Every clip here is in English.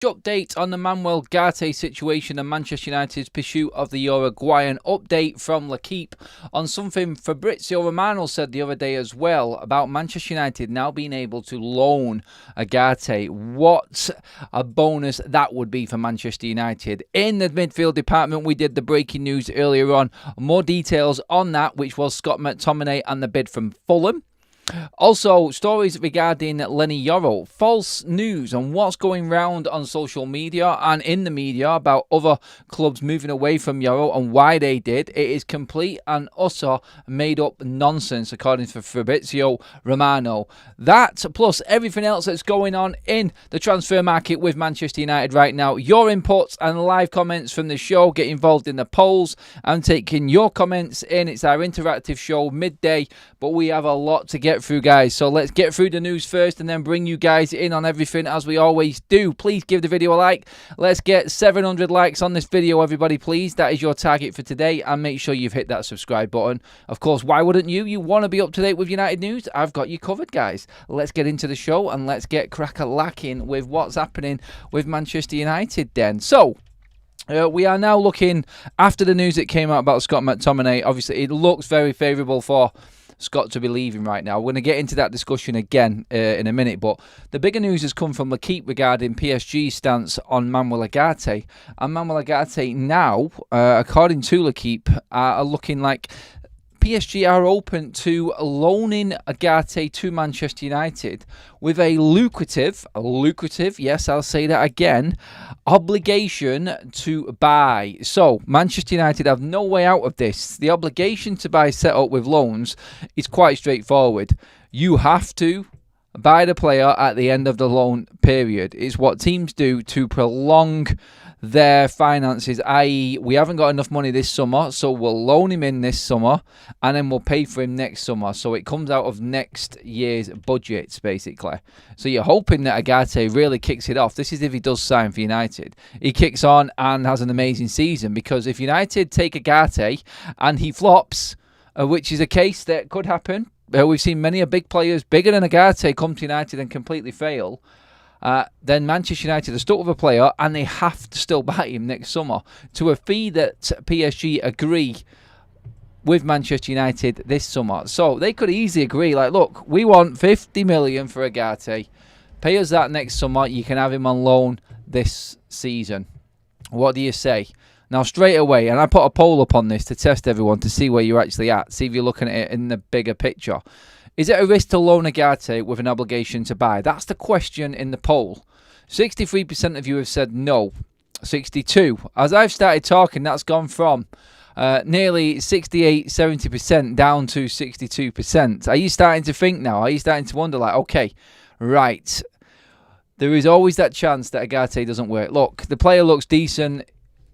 Update on the Manuel Ugarte situation and Manchester United's pursuit of the Uruguayan. Update from L'Equipe on something Fabrizio Romano said the other day as well about Manchester United now being able to loan Ugarte. What a bonus that would be for Manchester United. In the midfield department, we did the breaking news earlier on. More details on that, which was Scott McTominay and the bid from Fulham. Also, stories regarding Leny Yoro. False news on what's going round on social media and in the media about other clubs moving away from Yoro and why they did. It is complete and utter made up nonsense, according to Fabrizio Romano. That, plus everything else that's going on in the transfer market with Manchester United right now. Your inputs and live comments from the show. Get involved in the polls. I'm taking your comments in. It's our interactive show midday, but we have a lot to get through, guys, so let's get through the news first and then bring you guys in on everything as we always do. Please give the video a like. Let's get 700 likes on this video, everybody, please. That is your target for today, and make sure you've hit that subscribe button. Of course, why wouldn't you? You want to be up to date with United news? I've got you covered, guys. Let's get into the show and let's get crack-a-lacking with what's happening with Manchester United then. So we are now looking after the news that came out about Scott McTominay. Obviously, it looks very favourable for Scott to be leaving right now. We're going to get into that discussion again in a minute, but the bigger news has come from L'Equipe regarding PSG's stance on Manuel Ugarte. And Manuel Ugarte now, according to L'Equipe, are looking like PSG are open to loaning Ugarte to Manchester United with a lucrative, yes, I'll say that again, obligation to buy. So, Manchester United have no way out of this. The obligation to buy set up with loans is quite straightforward. You have to buy the player at the end of the loan period. It's what teams do to prolong their finances, i.e. we haven't got enough money this summer, so we'll loan him in this summer and then we'll pay for him next summer, so it comes out of next year's budgets basically. So you're hoping that Ugarte really kicks it off. This is if he does sign for United. He kicks on and has an amazing season, because if United take Ugarte and he flops, which is a case that could happen, we've seen many big players bigger than Ugarte come to United and completely fail. Then Manchester United are stuck with a player and they have to still buy him next summer to a fee that PSG agree with Manchester United this summer. So they could easily agree, like, look, we want 50 million for Ugarte. Pay us that next summer. You can have him on loan this season. What do you say? Now, straight away, and I put a poll up on this to test everyone to see where you're actually at, see if you're looking at it in the bigger picture. Is it a risk to loan Ugarte with an obligation to buy? That's the question in the poll. 63% of you have said no. 62%. As I've started talking, that's gone from nearly 68-70% down to 62%. Are you starting to think now? Are you starting to wonder, like, okay, right, there is always that chance that Ugarte doesn't work. Look, the player looks decent.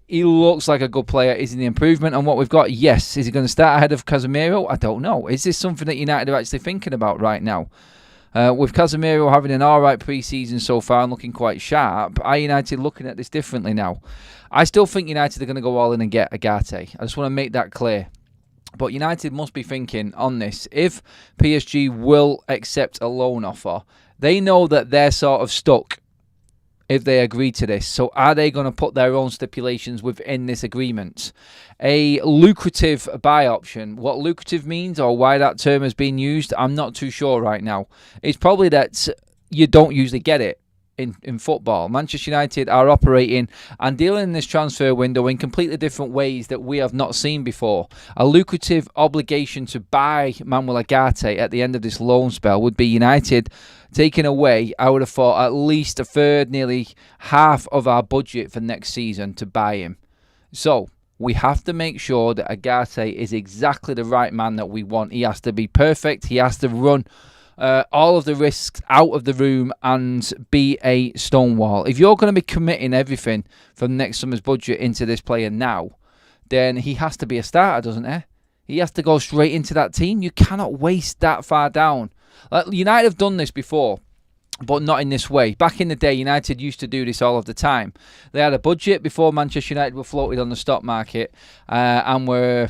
He looks like a good player. Is he an improvement on what we've got? Yes. Is he going to start ahead of Casemiro? I don't know. Is this something that United are actually thinking about right now? With Casemiro having an alright pre-season so far and looking quite sharp, are United looking at this differently now? I still think United are going to go all in and get Ugarte. I just want to make that clear. But United must be thinking on this. If PSG will accept a loan offer, they know that they're sort of stuck if they agree to this. So are they going to put their own stipulations within this agreement? A lucrative buy option. What lucrative means or why that term has been used, I'm not too sure right now. It's probably that you don't usually get it in football. Manchester United are operating and dealing in this transfer window in completely different ways that we have not seen before. A lucrative obligation to buy Manuel Ugarte at the end of this loan spell would be United taking away, I would have thought, at least a third, nearly half of our budget for next season to buy him. So we have to make sure that Ugarte is exactly the right man that we want. He has to be perfect. He has to run all of the risks out of the room and be a stonewall. If you're going to be committing everything from next summer's budget into this player now, then he has to be a starter, doesn't he? He has to go straight into that team. You cannot waste that far down. United have done this before, but not in this way. Back in the day, United used to do this all of the time. They had a budget before Manchester United were floated on the stock market and were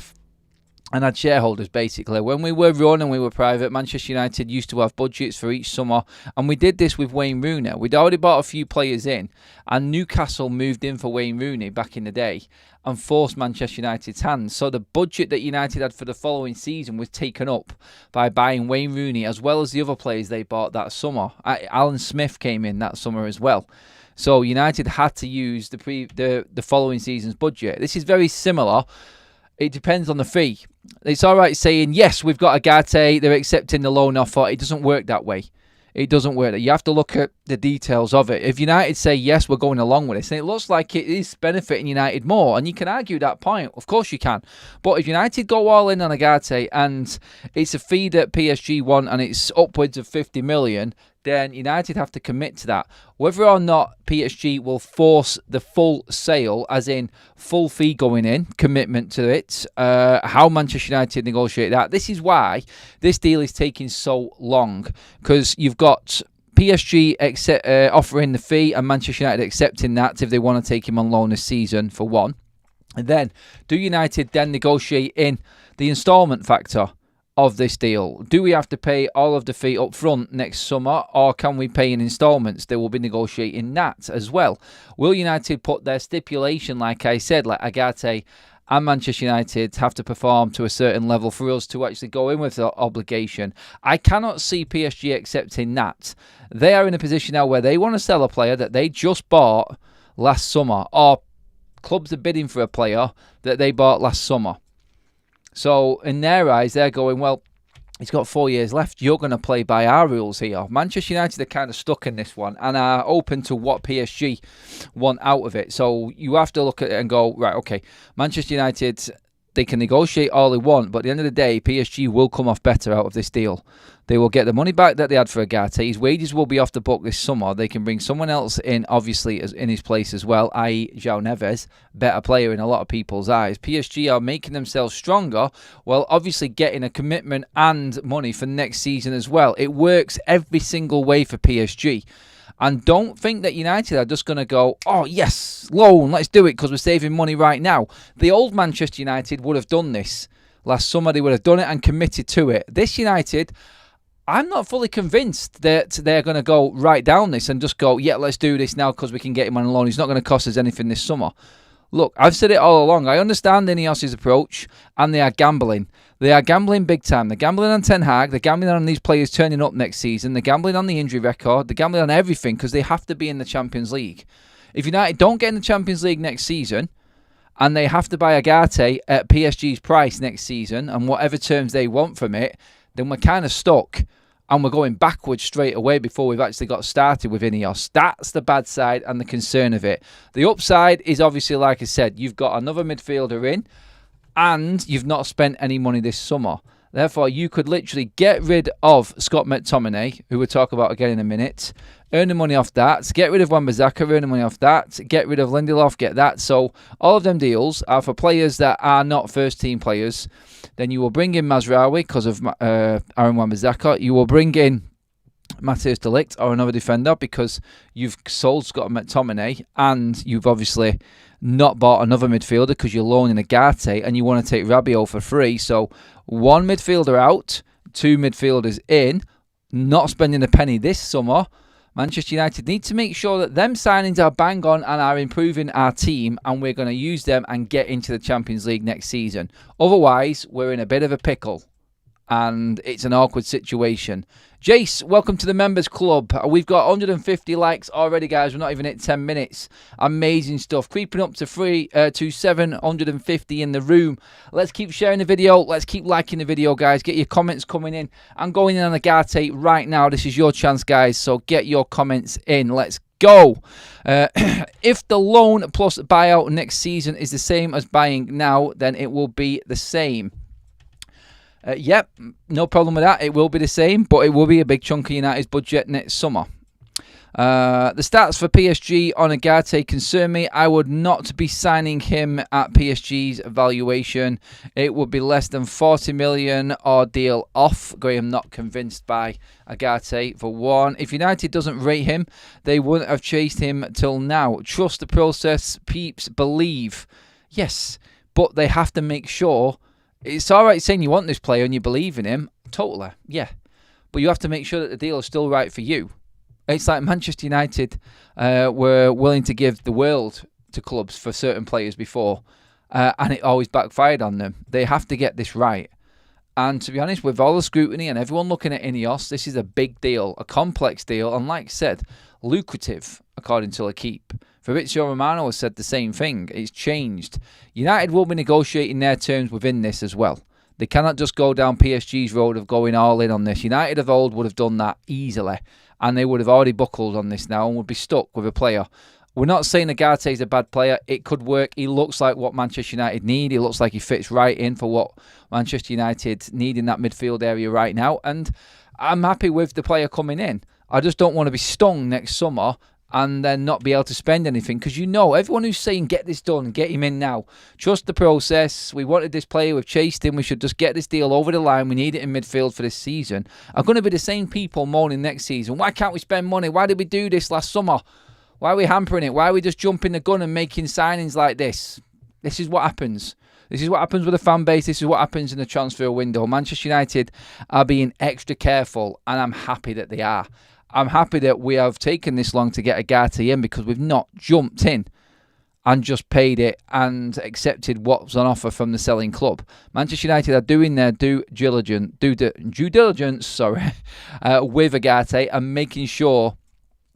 and had shareholders, basically. When we were run and we were private, Manchester United used to have budgets for each summer, and we did this with Wayne Rooney. We'd already bought a few players in, and Newcastle moved in for Wayne Rooney back in the day and forced Manchester United's hands. So the budget that United had for the following season was taken up by buying Wayne Rooney, as well as the other players they bought that summer. Alan Smith came in that summer as well. So United had to use the following season's budget. This is very similar. It depends on the fee. It's all right saying, yes, we've got Ugarte, they're accepting the loan offer. It doesn't work that way. It doesn't work. You have to look at the details of it. If United say, yes, we're going along with this, and it looks like it is benefiting United more, and you can argue that point. Of course you can. But if United go all in on Ugarte, and it's a fee that PSG want, and it's upwards of 50 million, then United have to commit to that. Whether or not PSG will force the full sale, as in full fee going in, commitment to it, how Manchester United negotiate that. This is why this deal is taking so long, because you've got PSG offering the fee and Manchester United accepting that if they want to take him on loan this season, for one. And then, do United then negotiate in the instalment factor of this deal? Do we have to pay all of the fee up front next summer, or can we pay in instalments? They will be negotiating that as well. Will United put their stipulation, like I said, like Ugarte and Manchester United have to perform to a certain level for us to actually go in with the obligation? I cannot see PSG accepting that. They are in a position now where they want to sell a player that they just bought last summer, or clubs are bidding for a player that they bought last summer. So in their eyes, they're going, well, he's got 4 years left. You're going to play by our rules here. Manchester United are kind of stuck in this one and are open to what PSG want out of it. So you have to look at it and go, right, okay, Manchester United, they can negotiate all they want, but at the end of the day, PSG will come off better out of this deal. They will get the money back that they had for Ugarte. His wages will be off the book this summer. They can bring someone else in, obviously, in his place as well, i.e. João Neves, better player in a lot of people's eyes. PSG are making themselves stronger, while obviously getting a commitment and money for next season as well. It works every single way for PSG. And don't think that United are just going to go, oh, yes, loan, let's do it because we're saving money right now. The old Manchester United would have done this last summer. They would have done it and committed to it. This United, I'm not fully convinced that they're going to go right down this and just go, yeah, let's do this now because we can get him on loan. He's not going to cost us anything this summer. Look, I've said it all along. I understand Ineos's approach, and they are gambling. They are gambling big time. They're gambling on Ten Hag. They're gambling on these players turning up next season. They're gambling on the injury record. They're gambling on everything because they have to be in the Champions League. If United don't get in the Champions League next season, and they have to buy Ugarte at PSG's price next season, and whatever terms they want from it, then we're kind of stuck. And we're going backwards straight away before we've actually got started with Ineos. That's the bad side and the concern of it. The upside is obviously, like I said, you've got another midfielder in and you've not spent any money this summer. Therefore, you could literally get rid of Scott McTominay, who we'll talk about again in a minute, earn the money off that, get rid of Wan-Bissaka, earn the money off that, get rid of Lindelof, get that. So all of them deals are for players that are not first-team players. Then you will bring in Mazraoui because of Aaron Wan-Bissaka. You will bring in Matthias de Ligt or another defender because you've sold Scott McTominay and you've obviously not bought another midfielder because you're loaning Ugarte and you want to take Rabiot for free. So one midfielder out, two midfielders in, not spending a penny this summer. Manchester United need to make sure that them signings are bang on and are improving our team, and we're going to use them and get into the Champions League next season. Otherwise, we're in a bit of a pickle, and it's an awkward situation. Jace, welcome to the members club. We've got 150 likes already, guys. We're not even at 10 minutes. Amazing stuff. Creeping up to 750 in the room. Let's keep sharing the video. Let's keep liking the video, guys. Get your comments coming in. I'm going in on Ugarte right now. This is your chance, guys. So get your comments in. Let's go. If the loan plus buyout next season is the same as buying now, then it will be the same. Yep, no problem with that. It will be the same, but it will be a big chunk of United's budget next summer. The stats for PSG on Ugarte concern me. I would not be signing him at PSG's valuation. It would be less than 40 million or deal off. Graham not convinced by Ugarte for one. If United doesn't rate him, they wouldn't have chased him till now. Trust the process, peeps, believe. Yes, but they have to make sure It's all right saying you want this player and you believe in him. Totally, yeah. But you have to make sure that the deal is still right for you. It's like Manchester United were willing to give the world to clubs for certain players before, and it always backfired on them. They have to get this right. And to be honest, with all the scrutiny and everyone looking at Ineos, this is a big deal, a complex deal, and like I said, lucrative, according to L'Equipe. Fabrizio Romano has said the same thing. It's changed. United will be negotiating their terms within this as well. They cannot just go down PSG's road of going all in on this. United of old would have done that easily, and they would have already buckled on this now and would be stuck with a player. We're not saying Ugarte is a bad player. It could work. He looks like what Manchester United need. He looks like he fits right in for what Manchester United need in that midfield area right now. And I'm happy with the player coming in. I just don't want to be stung next summer and then not be able to spend anything. Because you know, everyone who's saying get this done, get him in now. Trust the process. We wanted this player. We've chased him. We should just get this deal over the line. We need it in midfield for this season. Are going to be the same people moaning next season. Why can't we spend money? Why did we do this last summer? Why are we hampering it? Why are we just jumping the gun and making signings like this? This is what happens. This is what happens with the fan base. This is what happens in the transfer window. Manchester United are being extra careful, and I'm happy that they are. I'm happy that we have taken this long to get Ugarte in because we've not jumped in and just paid it and accepted what was on offer from the selling club. Manchester United are doing their due diligence, with Ugarte and making sure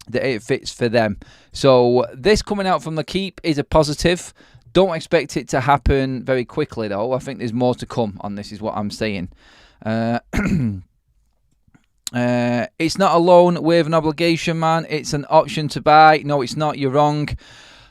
that it fits for them. So this coming out from L'Equipe is a positive. Don't expect it to happen very quickly though. I think there's more to come on this is what I'm saying. It's not a loan with an obligation, man. It's an option to buy. No, it's not. You're wrong.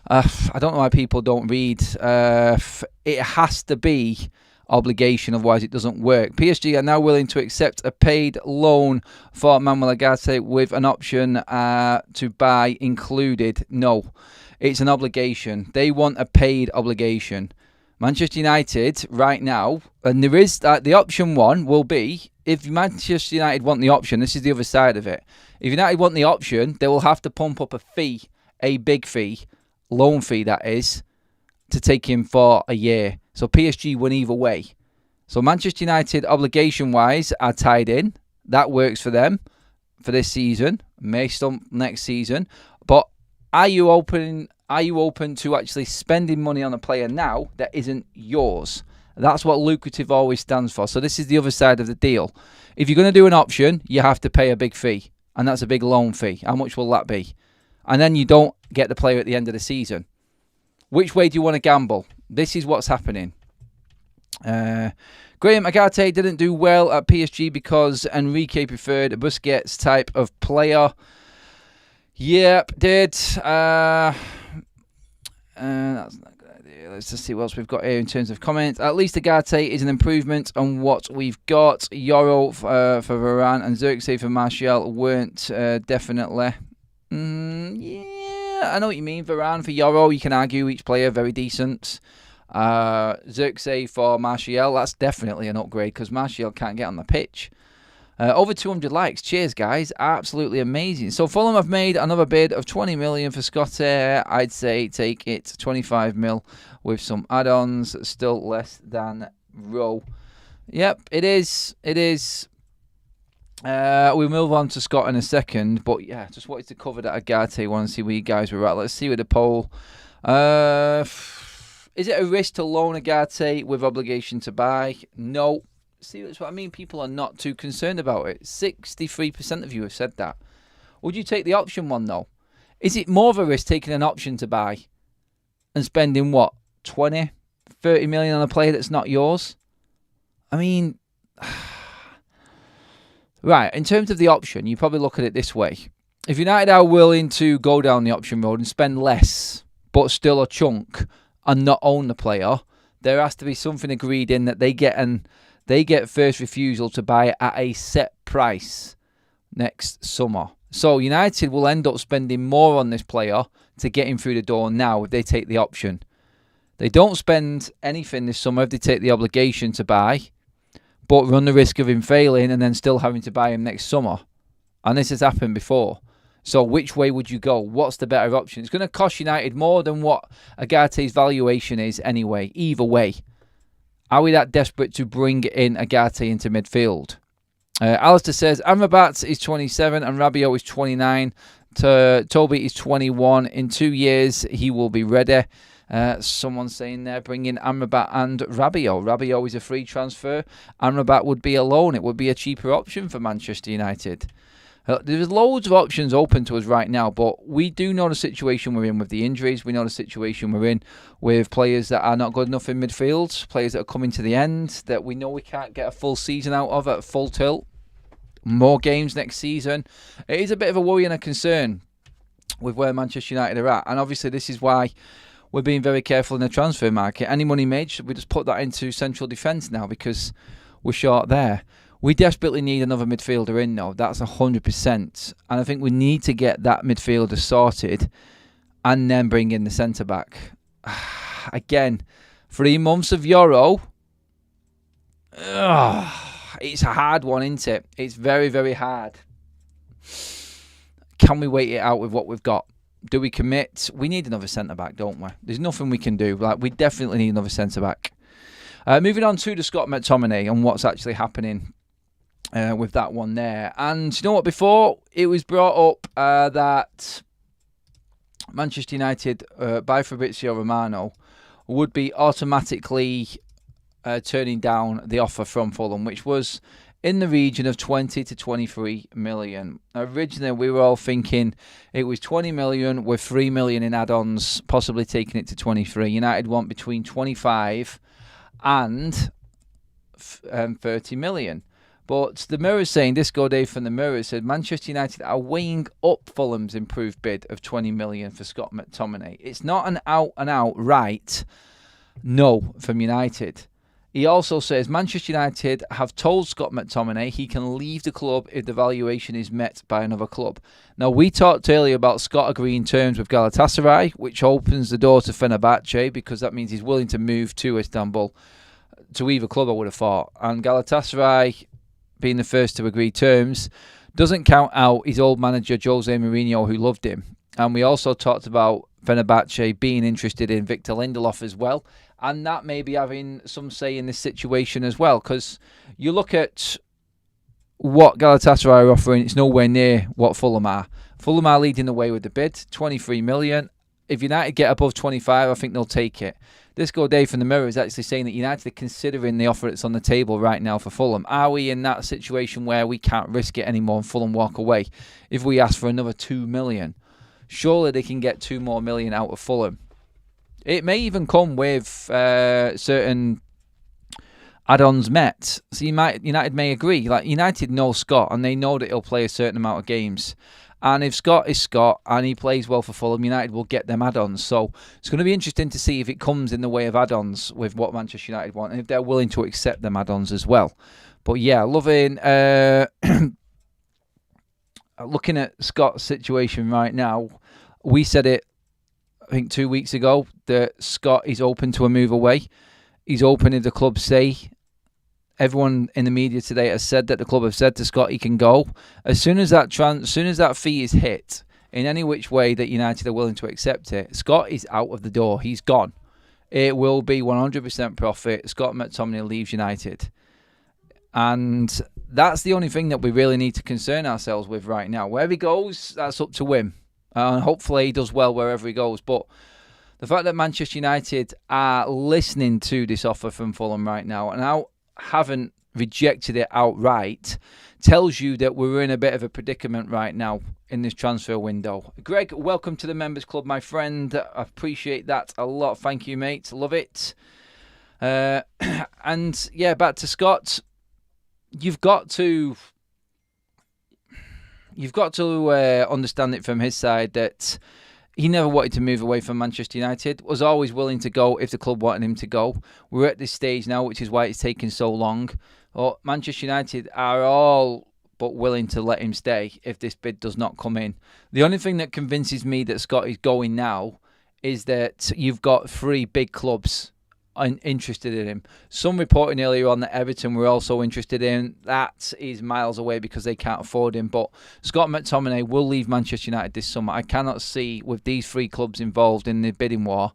I don't know why people don't read. It has to be obligation, otherwise it doesn't work. PSG are now willing to accept a paid loan for Manuel Ugarte with an option to buy included. No, it's an obligation. They want a paid obligation. Manchester United right now, and there is the option one will be, if Manchester United want the option, this is the other side of it. If United want the option, they will have to pump up a fee, a big fee, loan fee that is, to take him for a year. So PSG win either way. So Manchester United, obligation-wise, are tied in. That works for them for this season. May stump next season. But are you open to actually spending money on a player now that isn't yours? That's what lucrative always stands for. So this is the other side of the deal. If you're going to do an option, you have to pay a big fee. And that's a big loan fee. How much will that be? And then you don't get the player at the end of the season. Which way do you want to gamble? This is what's happening. Graham Ugarte didn't do well at PSG because Enrique preferred a Busquets type of player. Yep, did. That's not a good idea. Let's just see what else we've got here in terms of comments. At least Ugarte is an improvement on what we've got. Yoro for Varane and Xerxes for Martial weren't definitely. Yeah, I know what you mean. Varane for Yoro, you can argue each player very decent. Xerxes for Martial, that's definitely an upgrade because Martial can't get on the pitch. Over 200 likes. Cheers, guys. Absolutely amazing. So Fulham have made another bid of 20 million for Scott. I'd say take it 25 mil with some add-ons. Still less than Rowe. Yep, it is. It is. We'll move on to Scott in a second. But yeah, just wanted to cover that Ugarte. Want to see where you guys were at. Let's see with the poll. Is it a risk to loan Ugarte with obligation to buy? No. See, that's what I mean. People are not too concerned about it. 63% of you have said that. Would you take the option one, though? Is it more of a risk taking an option to buy and spending, what, 20, 30 million on a player that's not yours? I mean, right, in terms of the option, you probably look at it this way. If United are willing to go down the option road and spend less, but still a chunk, and not own the player, there has to be something agreed in that they get first refusal to buy at a set price next summer. So United will end up spending more on this player to get him through the door now if they take the option. They don't spend anything this summer if they take the obligation to buy, but run the risk of him failing and then still having to buy him next summer. And this has happened before. So which way would you go? What's the better option? It's going to cost United more than what Ugarte's valuation is anyway, either way. Are we that desperate to bring in Ugarte into midfield? Alistair says Amrabat is 27 and Rabiot is 29. Toby is 21. In 2 years, he will be ready. Someone saying there, bring in Amrabat and Rabiot. Rabiot is a free transfer. Amrabat would be a loan. It would be a cheaper option for Manchester United. There's loads of options open to us right now, but we do know the situation we're in with the injuries. We know the situation we're in with players that are not good enough in midfield, players that are coming to the end, that we know we can't get a full season out of at full tilt. More games next season. It is a bit of a worry and a concern with where Manchester United are at, and obviously this is why we're being very careful in the transfer market. Any money made, we just put that into central defence now because we're short there. We desperately need another midfielder in now. That's 100%. And I think we need to get that midfielder sorted and then bring in the centre-back. Again, 3 months of Yoro. It's a hard one, isn't it? It's very, very hard. Can we wait it out with what we've got? Do we commit? We need another centre-back, don't we? There's nothing we can do. We definitely need another centre-back. Moving on to the Scott McTominay and what's actually happening with that one there. And you know what? Before it was brought up that Manchester United by Fabrizio Romano would be automatically turning down the offer from Fulham, which was in the region of 20 to 23 million. Originally, we were all thinking it was 20 million with 3 million in add-ons, possibly taking it to 23. United want between 25 and 30 million. But the Mirror's saying, Disco Dave from the Mirror said, Manchester United are weighing up Fulham's improved bid of 20 million for Scott McTominay. It's not an out-and-out right no from United. He also says Manchester United have told Scott McTominay he can leave the club if the valuation is met by another club. Now, we talked earlier about Scott agreeing terms with Galatasaray, which opens the door to Fenerbahce because that means he's willing to move to Istanbul, to either club, I would have thought. And Galatasaray, being the first to agree terms, doesn't count out his old manager Jose Mourinho, who loved him. And we also talked about Fenerbahce being interested in Victor Lindelof as well. And that may be having some say in this situation as well. Because you look at what Galatasaray are offering, it's nowhere near what Fulham are. Fulham are leading the way with the bid, 23 million. If United get above 25, I think they'll take it. Disco Dave from the Mirror is actually saying that United are considering the offer that's on the table right now for Fulham. Are we in that situation where we can't risk it anymore and Fulham walk away? If we ask for another 2 million, surely they can get 2 more million out of Fulham. It may even come with certain add-ons met. So United may agree. Like, United know Scott and they know that he'll play a certain amount of games. And if Scott is Scott and he plays well for Fulham, United will get them add-ons. So it's going to be interesting to see if it comes in the way of add-ons with what Manchester United want and if they're willing to accept them add-ons as well. But yeah, loving looking at Scott's situation right now. We said it, I think 2 weeks ago, that Scott is open to a move away. He's open if the club say. Everyone in the media today has said that the club have said to Scott he can go. As soon as that fee is hit, in any which way that United are willing to accept it, Scott is out of the door. He's gone. It will be 100% profit. Scott McTominay leaves United. And that's the only thing that we really need to concern ourselves with right now. Where he goes, that's up to him. And hopefully he does well wherever he goes. But the fact that Manchester United are listening to this offer from Fulham right now and haven't rejected it outright tells you that we're in a bit of a predicament right now in this transfer window. Greg, welcome to the Members Club, my friend. I appreciate that a lot. Thank you, mate. Love it. And yeah, back to Scott. You've got to understand it from his side that he never wanted to move away from Manchester United, was always willing to go if the club wanted him to go. We're at this stage now, which is why it's taken so long. But Manchester United are all but willing to let him stay if this bid does not come in. The only thing that convinces me that Scott is going now is that you've got 3 big clubs interested in him. Some reporting earlier on that Everton were also interested in. That is miles away because they can't afford him. But Scott McTominay will leave Manchester United this summer. I cannot see, with these 3 clubs involved in the bidding war,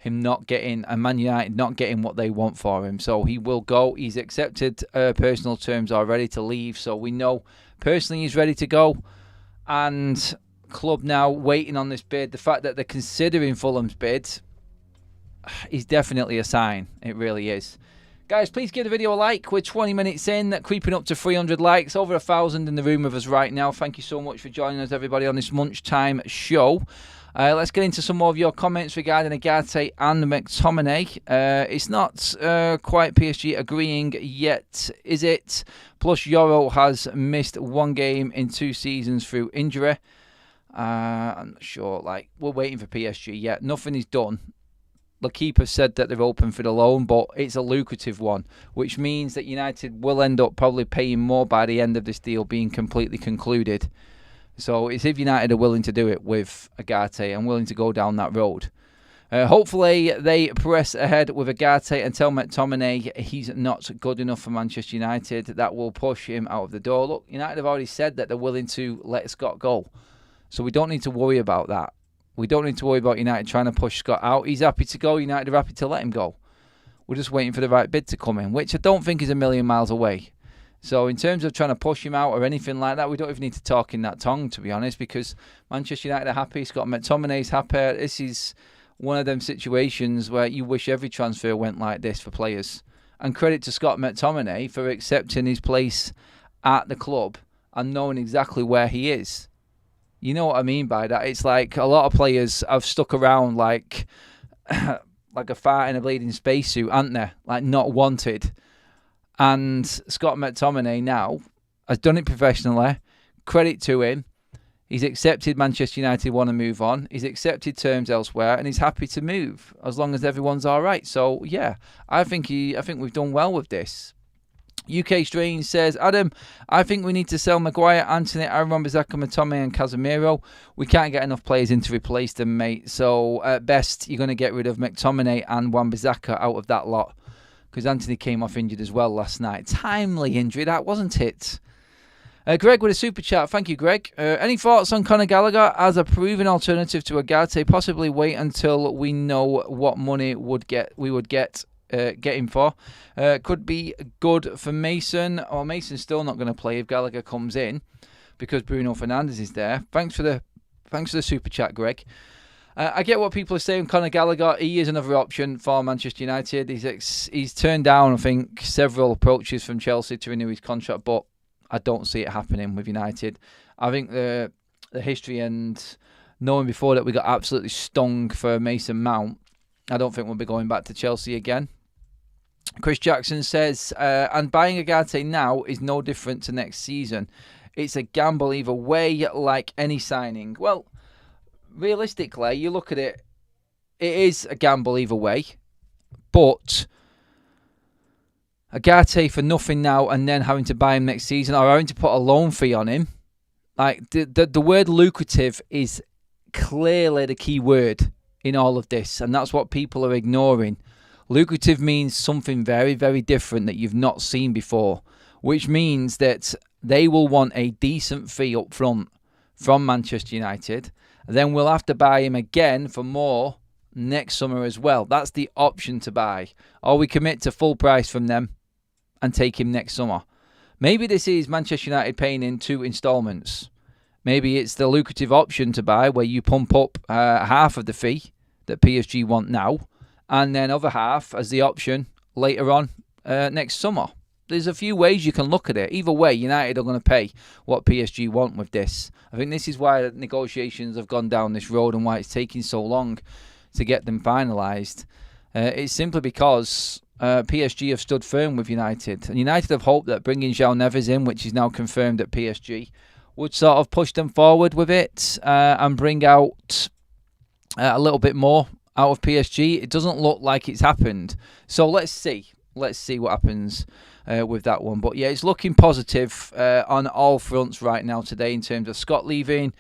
him not getting, and Man United not getting what they want for him. So he will go. He's accepted personal terms already to leave. So we know personally he's ready to go. And club now waiting on this bid. The fact that they're considering Fulham's bid is definitely a sign. It really is. Guys, please give the video a like. We're 20 minutes in, creeping up to 300 likes. Over 1,000 in the room with us right now. Thank you so much for joining us, everybody, on this lunchtime show. Let's get into some more of your comments regarding Ugarte and McTominay. It's not quite PSG agreeing yet, is it? Plus, Yoro has missed 1 game in 2 seasons through injury. I'm not sure. We're waiting for PSG yet. Nothing is done. The keeper said that they're open for the loan, but it's a lucrative one, which means that United will end up probably paying more by the end of this deal being completely concluded. So it's if United are willing to do it with Ugarte and willing to go down that road. Hopefully they press ahead with Ugarte and tell McTominay he's not good enough for Manchester United. That will push him out of the door. Look, United have already said that they're willing to let Scott go. So we don't need to worry about that. We don't need to worry about United trying to push Scott out. He's happy to go. United are happy to let him go. We're just waiting for the right bid to come in, which I don't think is a million miles away. So in terms of trying to push him out or anything like that, we don't even need to talk in that tongue, to be honest, because Manchester United are happy. Scott McTominay's happy. This is one of them situations where you wish every transfer went like this for players. And credit to Scott McTominay for accepting his place at the club and knowing exactly where he is. You know what I mean by that? It's like a lot of players have stuck around like a fart in a bleeding spacesuit, aren't they? Like not wanted. And Scott McTominay now has done it professionally. Credit to him. He's accepted Manchester United want to move on. He's accepted terms elsewhere, and he's happy to move as long as everyone's all right. So yeah, I think we've done well with this. UK Strange says, Adam, I think we need to sell Maguire, Anthony, Aaron Wan-Bissaka, McTominay and Casemiro. We can't get enough players in to replace them, mate. So at best, you're going to get rid of McTominay and Wan-Bissaka out of that lot. Because Anthony came off injured as well last night. Timely injury, that wasn't it? Greg with a super chat. Thank you, Greg. Any thoughts on Conor Gallagher as a proven alternative to Ugarte? Possibly wait until we know what money we would get him for. Could be good for Mason. Or Mason's still not going to play if Gallagher comes in because Bruno Fernandes is there. Thanks for the super chat, Greg. I get what people are saying. Conor Gallagher, he is another option for Manchester United. He's turned down, I think, several approaches from Chelsea to renew his contract, but I don't see it happening with United. I think the history and knowing before that we got absolutely stung for Mason Mount, I don't think we'll be going back to Chelsea again. Chris Jackson says, and buying Ugarte now is no different to next season. It's a gamble either way, like any signing. Well, realistically, you look at it, it is a gamble either way. But Ugarte for nothing now and then having to buy him next season or having to put a loan fee on him. Like the word lucrative is clearly the key word in all of this. And that's what people are ignoring. Lucrative means something very, very different that you've not seen before. Which means that they will want a decent fee up front from Manchester United. Then we'll have to buy him again for more next summer as well. That's the option to buy. Or we commit to full price from them and take him next summer. Maybe this is Manchester United paying in 2 installments. Maybe it's the lucrative option to buy where you pump up half of the fee that PSG want now and then other half as the option later on next summer. There's a few ways you can look at it. Either way, United are going to pay what PSG want with this. I think this is why negotiations have gone down this road and why it's taking so long to get them finalised. It's simply because PSG have stood firm with United. And United have hoped that bringing João Neves in, which is now confirmed at PSG, would sort of push them forward with it and bring out a little bit more out of PSG. It doesn't look like it's happened. So let's see. Let's see what happens with that one. But yeah, it's looking positive on all fronts right now today in terms of Scott leaving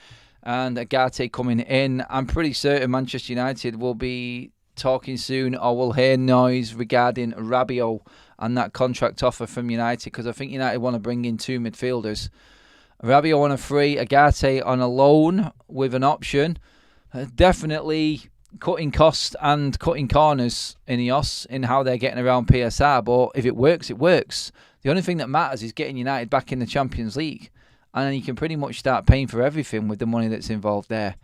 and Ugarte coming in. I'm pretty certain Manchester United will be talking soon or will hear noise regarding Rabiot and that contract offer from United, because I think United want to bring in 2 midfielders. Rabiot on a free, Ugarte on a loan with an option. Definitely cutting costs and cutting corners in Ineos in how they're getting around PSR, but if it works, it works. The only thing that matters is getting United back in the Champions League, and then you can pretty much start paying for everything with the money that's involved there.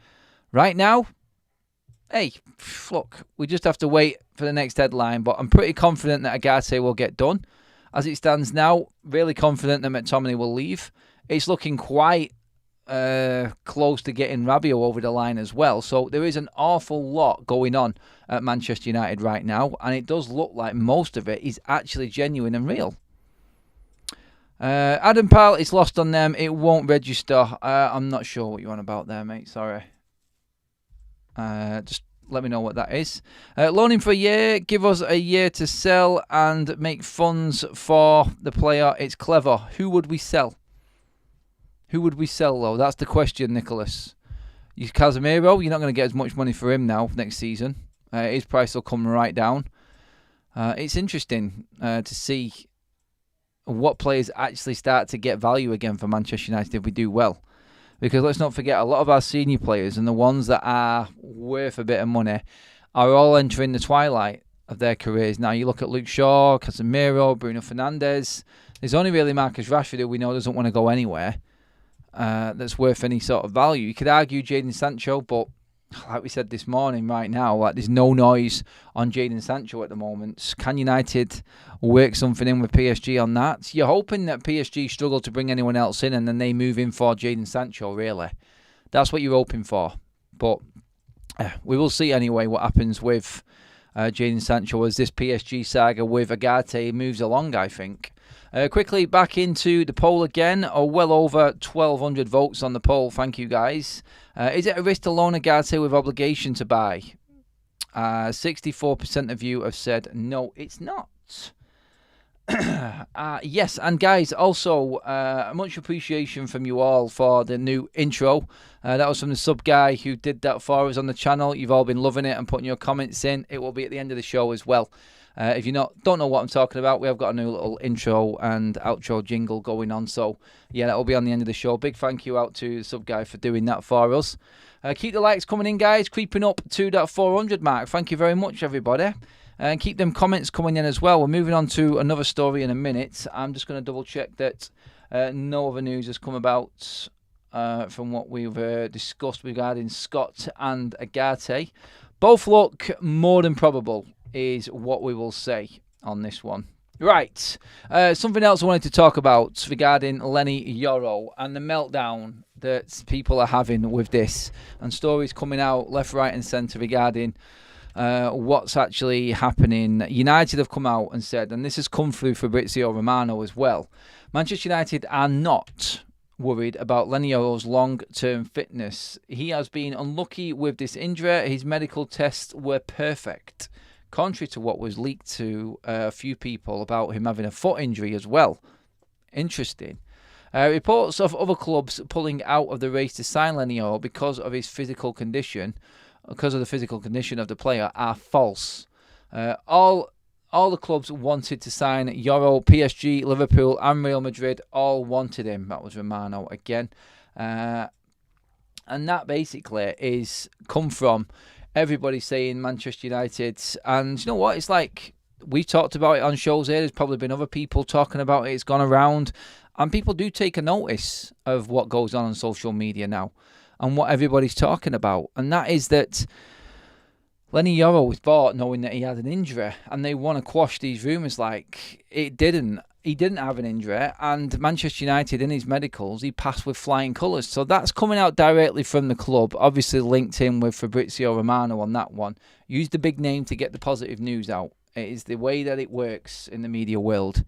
Right now, hey, look, we just have to wait for the next headline, but I'm pretty confident that Ugarte will get done. As it stands now, really confident that McTominay will leave. It's looking quite close to getting Rabiot over the line as well. So there is an awful lot going on at Manchester United right now, and it does look like most of it is actually genuine and real. Adam Pal, it's lost on them. It won't register. I'm not sure what you're on about there, mate. Sorry. Just let me know what that is. Loan him for a year. Give us a year to sell and make funds for the player. It's clever. Who would we sell? Who would we sell, though? That's the question, Nicholas. Casemiro, you're not going to get as much money for him now next season. His price will come right down. It's interesting to see what players actually start to get value again for Manchester United if we do well. Because let's not forget, a lot of our senior players and the ones that are worth a bit of money are all entering the twilight of their careers. Now, you look at Luke Shaw, Casemiro, Bruno Fernandes. There's only really Marcus Rashford, who we know doesn't want to go anywhere. That's worth any sort of value. You could argue Jadon Sancho, but like we said this morning, right now, like there's no noise on Jadon Sancho at the moment. Can United work something in with PSG on that? You're hoping that PSG struggle to bring anyone else in and then they move in for Jadon Sancho, really. That's what you're hoping for. But we will see anyway what happens with Jadon Sancho as this PSG saga with Ugarte moves along, I think. Quickly back into the poll again. Well over 1,200 votes on the poll. Thank you, guys. Is it a risk to loan Ugarte with obligation to buy? 64% of you have said no, it's not. Yes, and guys, also much appreciation from you all for the new intro. That was from the sub guy who did that for us on the channel. You've all been loving it and putting your comments in. It will be at the end of the show as well. If you don't know what I'm talking about, we have got a new little intro and outro jingle going on. So, yeah, that will be on the end of the show. Big thank you out to the sub guy for doing that for us. Keep the likes coming in, guys. Creeping up to that 400 mark. Thank you very much, everybody. And keep them comments coming in as well. We're moving on to another story in a minute. I'm just going to double check that no other news has come about from what we've discussed regarding Scott and Ugarte. Both look more than probable, is what we will say on this one. Right, something else I wanted to talk about regarding Leny Yoro and the meltdown that people are having with this, and stories coming out left, right and centre regarding what's actually happening. United have come out and said, and this has come through Fabrizio Romano as well, Manchester United are not worried about Leny Yoro's long-term fitness. He has been unlucky with this injury. His medical tests were perfect, contrary to what was leaked to a few people about him having a foot injury as well. Interesting. Reports of other clubs pulling out of the race to sign Leny Yoro because of his physical condition, because of the physical condition of the player, are false. All the clubs wanted to sign Yoro. PSG, Liverpool and Real Madrid all wanted him. That was Romano again. And that basically is come from everybody saying Manchester United. And you know what? It's like we talked about it on shows here. There's probably been other people talking about it. It's gone around. And people do take a notice of what goes on social media now and what everybody's talking about. And that is that Leny Yoro was bought knowing that he had an injury. And they want to quash these rumours like it didn't. He didn't have an injury. And Manchester United, in his medicals, he passed with flying colours. So that's coming out directly from the club. Obviously linked in with Fabrizio Romano on that one. Use the big name to get the positive news out. It is the way that it works in the media world.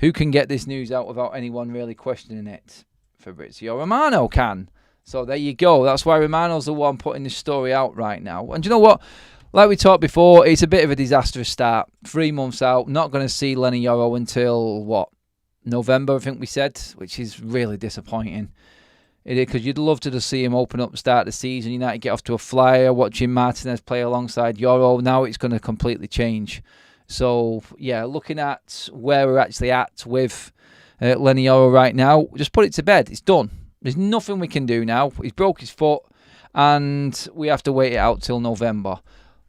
Who can get this news out without anyone really questioning it? Fabrizio Romano can. So there you go. That's why Romano's the one putting this story out right now. And you know what? Like we talked before, it's a bit of a disastrous start. 3 months out. Not going to see Leny Yoro until, what, November, I think we said, which is really disappointing. It is, because you'd love to just see him open up, start the season. United get off to a flyer, watching Martinez play alongside Yoro. Now it's going to completely change. So, yeah, looking at where we're actually at with Leny Yoro right now, just put it to bed. It's done. There's nothing we can do now. He's broke his foot, and we have to wait it out till November.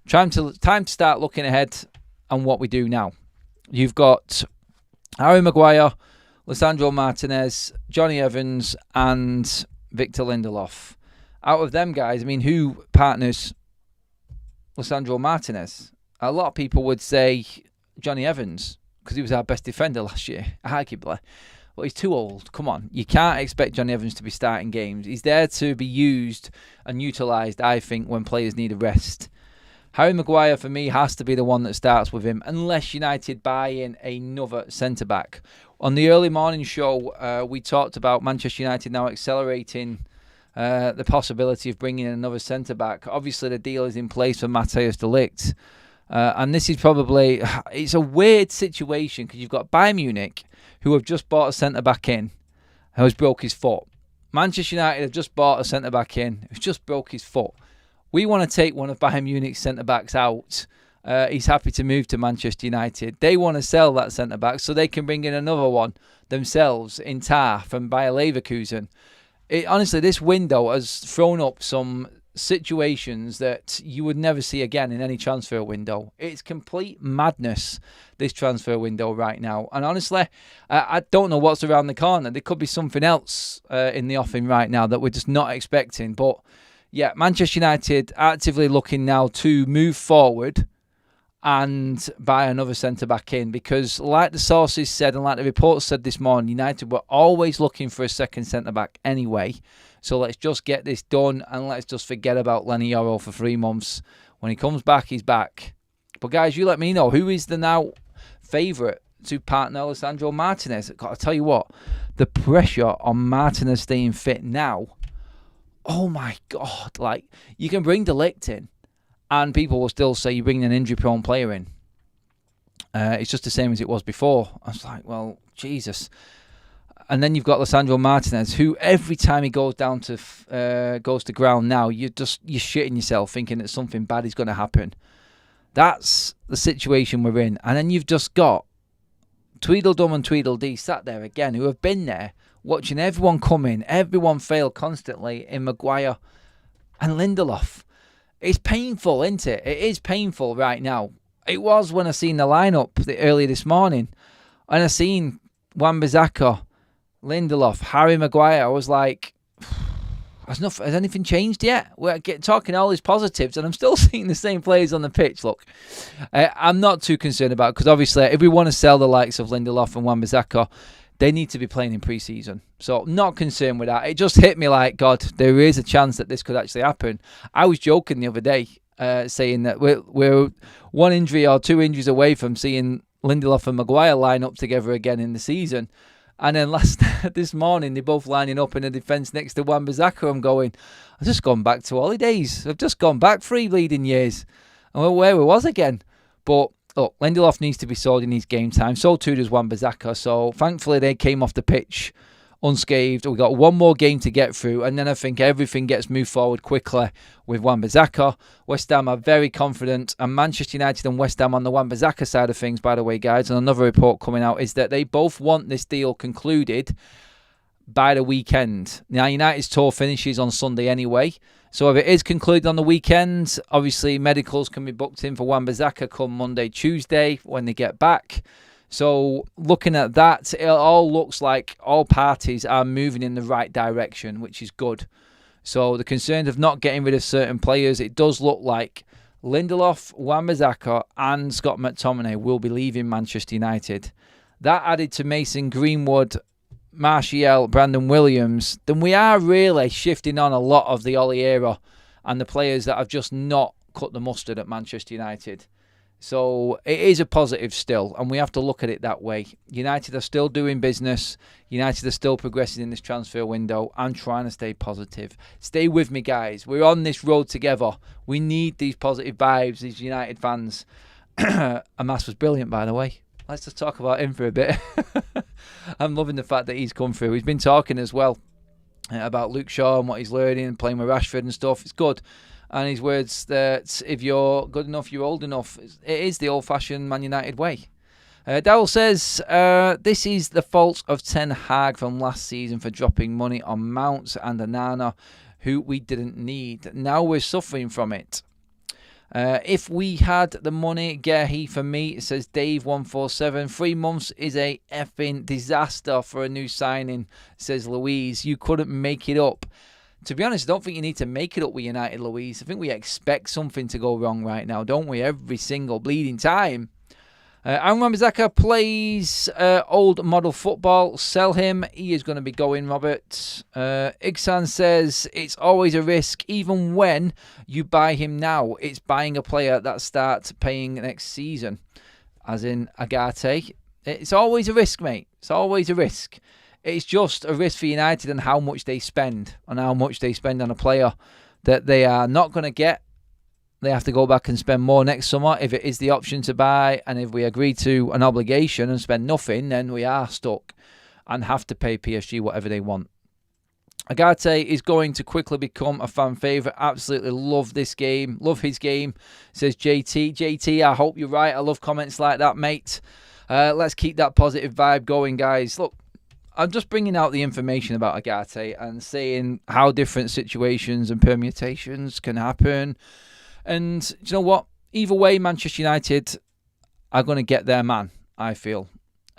Time to start looking ahead on what we do now. You've got Harry Maguire, Lisandro Martinez, Johnny Evans, and Victor Lindelof. Out of them guys, I mean, who partners Lisandro Martinez? A lot of people would say Johnny Evans, because he was our best defender last year, arguably. But he's too old. Come on. You can't expect Johnny Evans to be starting games. He's there to be used and utilised, I think, when players need a rest. Harry Maguire, for me, has to be the one that starts with him, unless United buy in another centre-back. On the early morning show, we talked about Manchester United now accelerating the possibility of bringing in another centre-back. Obviously, the deal is in place for Matthijs de Ligt. And this is probably... It's a weird situation, because you've got Bayern Munich, who have just bought a centre-back in, who has broke his foot. Manchester United have just bought a centre-back in, who's just broke his foot. We want to take one of Bayern Munich's centre-backs out. He's happy to move to Manchester United. They want to sell that centre-back so they can bring in another one themselves in Tar from Bayer Leverkusen. Honestly, this window has thrown up some situations that you would never see again in any transfer window. It's complete madness, this transfer window right now. And honestly, I don't know what's around the corner. There could be something else in the offing right now that we're just not expecting. But yeah, Manchester United actively looking now to move forward and buy another centre-back in, because like the sources said and like the reports said this morning, United were always looking for a second centre-back anyway. So let's just get this done and let's just forget about Leny Yoro for 3 months. When he comes back, he's back. But guys, you let me know, who is the now favourite to partner Lisandro Martinez? I've got to tell you what, the pressure on Martinez staying fit now, oh my God, like, you can bring de Ligt in and people will still say you bring an injury-prone player in. It's just the same as it was before. I was like, well, Jesus. And then you've got Lisandro Martinez, who every time he goes down to goes to ground now, you're shitting yourself thinking that something bad is going to happen. That's the situation we're in. And then you've just got Tweedledum and Tweedledee sat there again, who have been there watching everyone come in, everyone fail constantly in Maguire and Lindelof. It's painful, isn't it? It is painful right now. It was when I seen the lineup earlier this morning, and I seen Wan-Bissaka, Lindelof, Harry Maguire. I was like, has anything changed yet? We're talking all these positives, and I'm still seeing the same players on the pitch. Look, I'm not too concerned about it, because obviously, if we want to sell the likes of Lindelof and Wan-Bissaka, they need to be playing in pre-season. So not concerned with that. It just hit me like, God, there is a chance that this could actually happen. I was joking the other day, saying that we're 1 injury or 2 injuries away from seeing Lindelof and Maguire line up together again in the season. And then this morning, they're both lining up in the defence next to Wan-Bissaka. I'm going, I've just gone back to holidays. I've just gone back 3 bleeding years. And where we was again. But look, Lindelof needs to be sold in his game time. So too does Wan-Bissaka. So thankfully they came off the pitch unscathed. We've got 1 more game to get through, and then I think everything gets moved forward quickly with Wan-Bissaka. West Ham are very confident, and Manchester United and West Ham on the Wan-Bissaka side of things, by the way, guys, and another report coming out is that they both want this deal concluded by the weekend. Now, United's tour finishes on Sunday anyway, so if it is concluded on the weekend, obviously medicals can be booked in for Wan-Bissaka come Monday, Tuesday when they get back. So looking at that, it all looks like all parties are moving in the right direction, which is good. So the concern of not getting rid of certain players, it does look like Lindelof, Wan-Bissaka and Scott McTominay will be leaving Manchester United. That added to Mason Greenwood, Martial, Brandon Williams, then we are really shifting on a lot of the Oli era and the players that have just not cut the mustard at Manchester United. So it is a positive still, and we have to look at it that way. United are still doing business. United are still progressing in this transfer window. I'm trying to stay positive. Stay with me, guys. We're on this road together. We need these positive vibes, these United fans. Amas was brilliant, by the way. Let's just talk about him for a bit. I'm loving the fact that he's come through. He's been talking as well about Luke Shaw and what he's learning and playing with Rashford and stuff. It's good. And his words that if you're good enough, you're old enough. It is the old-fashioned Man United way. Darryl says, this is the fault of Ten Hag from last season for dropping money on Mount and Onana, who we didn't need. Now we're suffering from it. If we had the money, Gehi for me, says Dave147. 3 months is a effing disaster for a new signing, says Louise. You couldn't make it up. To be honest, I don't think you need to make it up with United, Louise. I think we expect something to go wrong right now, don't we? Every single bleeding time. Aaron Wan-Bissaka plays old model football. Sell him. He is going to be going, Robert. Igsan says it's always a risk, even when you buy him now. It's buying a player that starts paying next season, as in Ugarte. It's always a risk, mate. It's always a risk. It's just a risk for United and how much they spend, on a player that they are not going to get. They have to go back and spend more next summer if it is the option to buy. And if we agree to an obligation and spend nothing, then we are stuck and have to pay PSG whatever they want. Ugarte is going to quickly become a fan favourite. Absolutely love this game. Love his game, says JT. JT, I hope you're right. I love comments like that, mate. Let's keep that positive vibe going, guys. Look, I'm just bringing out the information about Ugarte and saying how different situations and permutations can happen. And do you know what? Either way, Manchester United are going to get their man, I feel.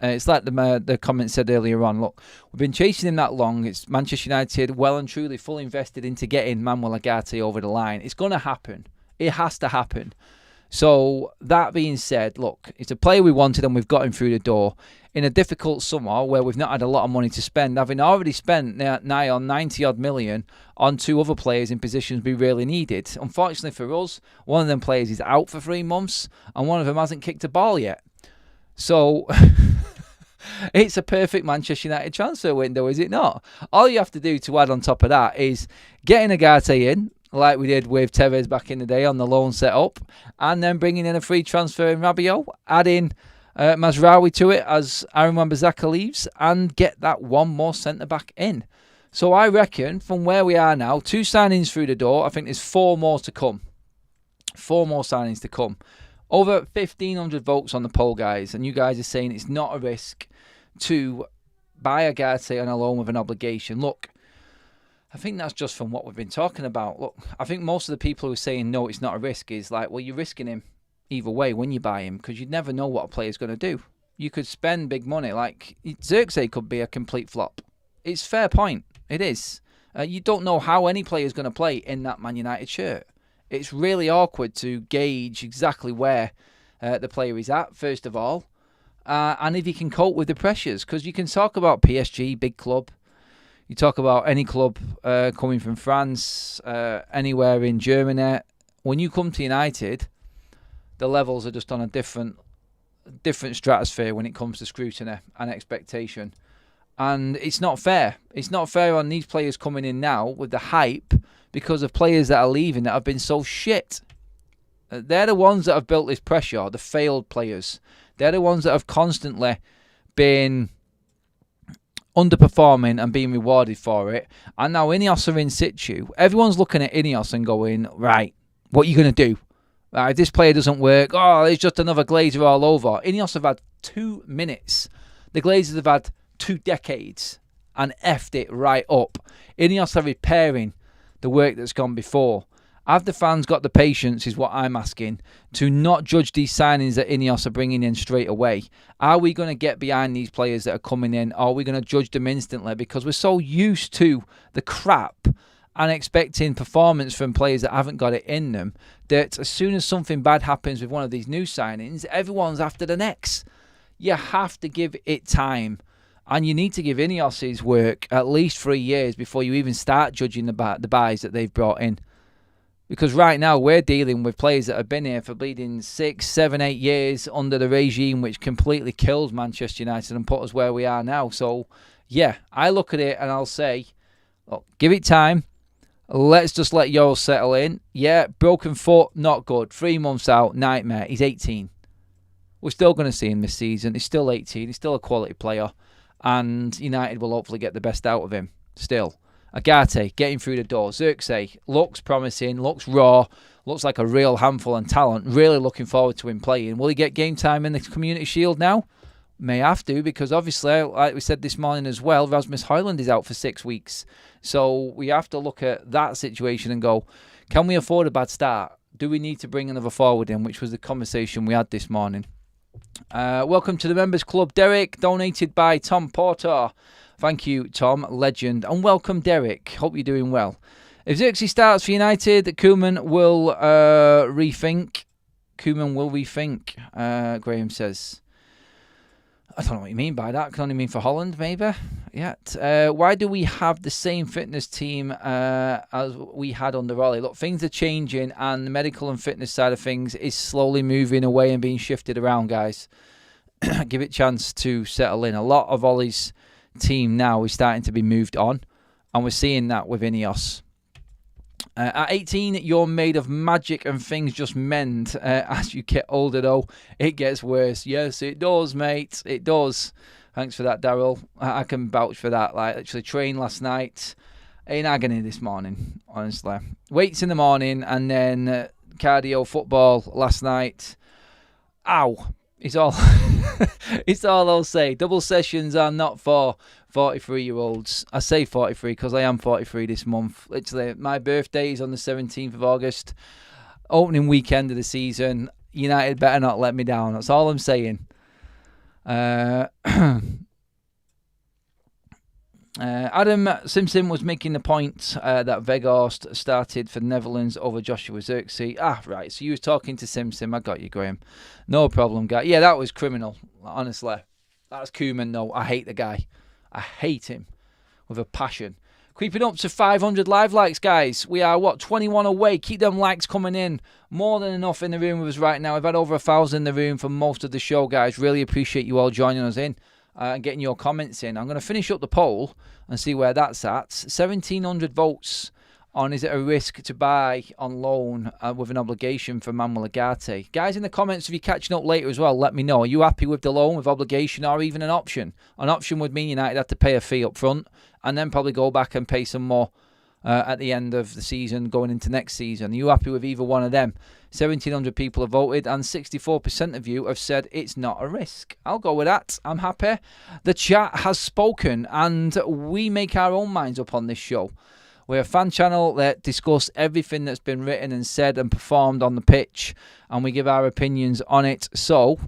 It's like the comment said earlier on. Look, we've been chasing him that long. It's Manchester United well and truly fully invested into getting Manuel Ugarte over the line. It's going to happen. It has to happen. So, that being said, look, it's a player we wanted and we've got him through the door in a difficult summer where we've not had a lot of money to spend, having already spent nigh on 90-odd million on 2 other players in positions we really needed. Unfortunately for us, one of them players is out for 3 months and one of them hasn't kicked a ball yet. So, it's a perfect Manchester United transfer window, is it not? All you have to do to add on top of that is getting Ugarte in, like we did with Tevez back in the day on the loan setup, and then bringing in a free transfer in Rabiot, adding Mazraoui to it as Aaron Wan-Bissaka leaves, and get that one more centre-back in. So I reckon from where we are now, 2 signings through the door, I think there's 4 more to come. 4 more signings to come. Over 1,500 votes on the poll, guys, and you guys are saying it's not a risk to buy Ugarte on a loan with an obligation. Look, I think that's just from what we've been talking about. Look, I think most of the people who are saying no, it's not a risk is like, well, you're risking him either way when you buy him because you never know what a player's going to do. You could spend big money. Like, Xerxes could be a complete flop. It's fair point. It is. You don't know how any player is going to play in that Man United shirt. It's really awkward to gauge exactly where the player is at, first of all, and if he can cope with the pressures. Because you can talk about PSG, big club. You talk about any club coming from France, anywhere in Germany. When you come to United, the levels are just on a different stratosphere when it comes to scrutiny and expectation. And it's not fair. It's not fair on these players coming in now with the hype because of players that are leaving that have been so shit. They're the ones that have built this pressure, the failed players. They're the ones that have constantly been underperforming and being rewarded for it. And now Ineos are in situ. Everyone's looking at Ineos and going, right, what are you going to do? If this player doesn't work, it's just another Glazer all over. Ineos have had 2 minutes. The Glazers have had 2 decades and effed it right up. Ineos are repairing the work that's gone before. Have the fans got the patience, is what I'm asking, to not judge these signings that Ineos are bringing in straight away? Are we going to get behind these players that are coming in? Or are we going to judge them instantly? Because we're so used to the crap and expecting performance from players that haven't got it in them that as soon as something bad happens with one of these new signings, everyone's after the next. You have to give it time. And you need to give Ineos' work at least 3 years before you even start judging the buys that they've brought in. Because right now we're dealing with players that have been here for bleeding 6, 7, 8 years under the regime which completely killed Manchester United and put us where we are now. So, yeah, I look at it and I'll say, look, give it time. Let's just let Yoro settle in. Yeah, broken foot, not good. 3 months out, nightmare. He's 18. We're still going to see him this season. He's still 18. He's still a quality player. And United will hopefully get the best out of him still. Ugarte getting through the door. Xerxes looks promising, looks raw, looks like a real handful and talent. Really looking forward to him playing. Will he get game time in the Community Shield now? May have to, because obviously, like we said this morning as well, Rasmus Højlund is out for 6 weeks. So we have to look at that situation and go, can we afford a bad start? Do we need to bring another forward in, which was the conversation we had this morning. Welcome to the Members Club, Derek, donated by Tom Porter. Thank you, Tom, legend. And welcome, Derek. Hope you're doing well. If Xerxes starts for United, Koeman will rethink. Koeman will rethink, Graham says. I don't know what you mean by that. Can only mean for Holland, maybe. Yeah. Why do we have the same fitness team as we had under Ollie? Look, things are changing, and the medical and fitness side of things is slowly moving away and being shifted around, guys. Give it a chance to settle in. A lot of Ollie's team now is starting to be moved on, and we're seeing that with Ineos. At 18, you're made of magic and things just mend. As you get older, though, it gets worse. Yes, it does, mate. It does. Thanks for that, Daryl. I can vouch for that. Like, actually trained last night in agony this morning, honestly. Weights in the morning and then cardio football last night. Ow. It's all it's all I'll say. Double sessions are not for 43-year-olds. I say 43 because I am 43 this month. Literally, my birthday is on the 17th of August. Opening weekend of the season. United better not let me down. That's all I'm saying. Adam Simpson was making the point that Weghorst started for the Netherlands over Joshua Zirkzee. Ah, right. So you was talking to Simpson. I got you, Graham. No problem, guy. Yeah, that was criminal, honestly. That's Koeman, though. I hate the guy. I hate him with a passion. Creeping up to 500 live likes, guys. We are, 21 away. Keep them likes coming in. More than enough in the room with us right now. We've had over 1,000 in the room for most of the show, guys. Really appreciate you all joining us in. And getting your comments in. I'm going to finish up the poll and see where that's at. 1,700 votes on is it a risk to buy on loan with an obligation for Manuel Ugarte. Guys, in the comments, if you're catching up later as well, let me know. Are you happy with the loan, with obligation, or even an option? An option would mean United have to pay a fee up front and then probably go back and pay some more at the end of the season, going into next season. Are you happy with either one of them? 1,700 people have voted and 64% of you have said it's not a risk. I'll go with that. I'm happy. The chat has spoken and we make our own minds up on this show. We're a fan channel that discuss everything that's been written and said and performed on the pitch, and we give our opinions on it. So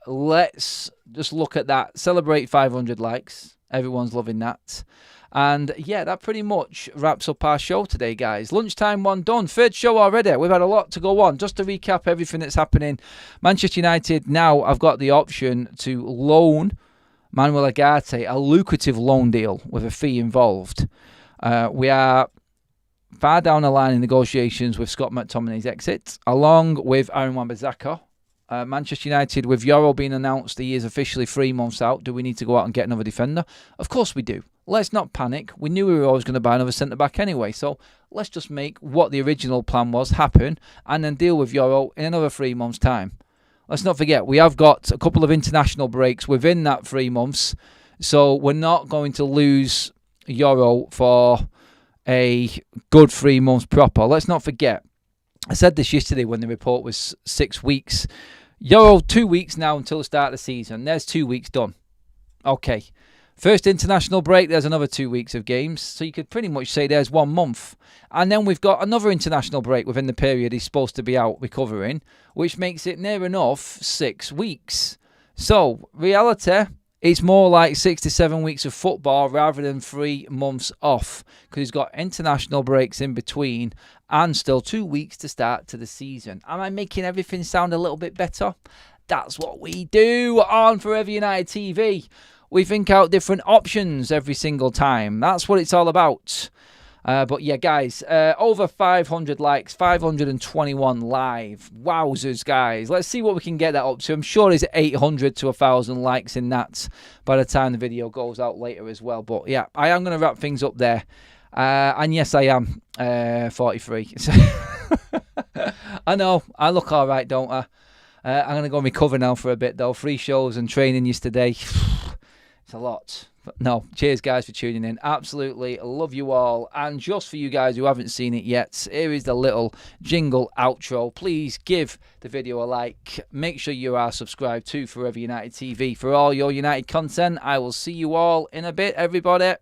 let's just look at that. Celebrate 500 likes. Everyone's loving that. And yeah, that pretty much wraps up our show today, guys. Lunchtime one done. Third show already. We've had a lot to go on. Just to recap everything that's happening. Manchester United now have got the option to loan Manuel Ugarte, a lucrative loan deal with a fee involved. We are far down the line in negotiations with Scott McTominay's exit, along with Aaron Wan-Bissaka. Manchester United, with Yoro being announced, he is officially 3 months out. Do we need to go out and get another defender? Of course we do. Let's not panic. We knew we were always going to buy another centre-back anyway, so let's just make what the original plan was happen and then deal with Yoro in another 3 months' time. Let's not forget, we have got a couple of international breaks within that 3 months, so we're not going to lose Yoro for a good 3 months proper. Let's not forget, I said this yesterday when the report was 6 weeks. Yoro, 2 weeks now until the start of the season. There's 2 weeks done. Okay. First international break, there's another 2 weeks of games. So you could pretty much say there's 1 month. And then we've got another international break within the period he's supposed to be out recovering, which makes it near enough 6 weeks. So, reality, it's more like 6 to 7 weeks of football rather than 3 months off, because he's got international breaks in between and still 2 weeks to start to the season. Am I making everything sound a little bit better? That's what we do on Forever United TV. We think out different options every single time. That's what it's all about. But yeah, guys, over 500 likes, 521 live. Wowzers, guys. Let's see what we can get that up to. I'm sure there's 800 to 1,000 likes in that by the time the video goes out later as well. But yeah, I am going to wrap things up there. And yes, I am 43. I know, I look all right, don't I? I'm going to go and recover now for a bit, though. 3 shows and training yesterday. It's a lot. But no, cheers, guys, for tuning in. Absolutely love you all. And just for you guys who haven't seen it yet, here is the little jingle outro. Please give the video a like. Make sure you are subscribed to Forever United TV for all your United content. I will see you all in a bit, everybody.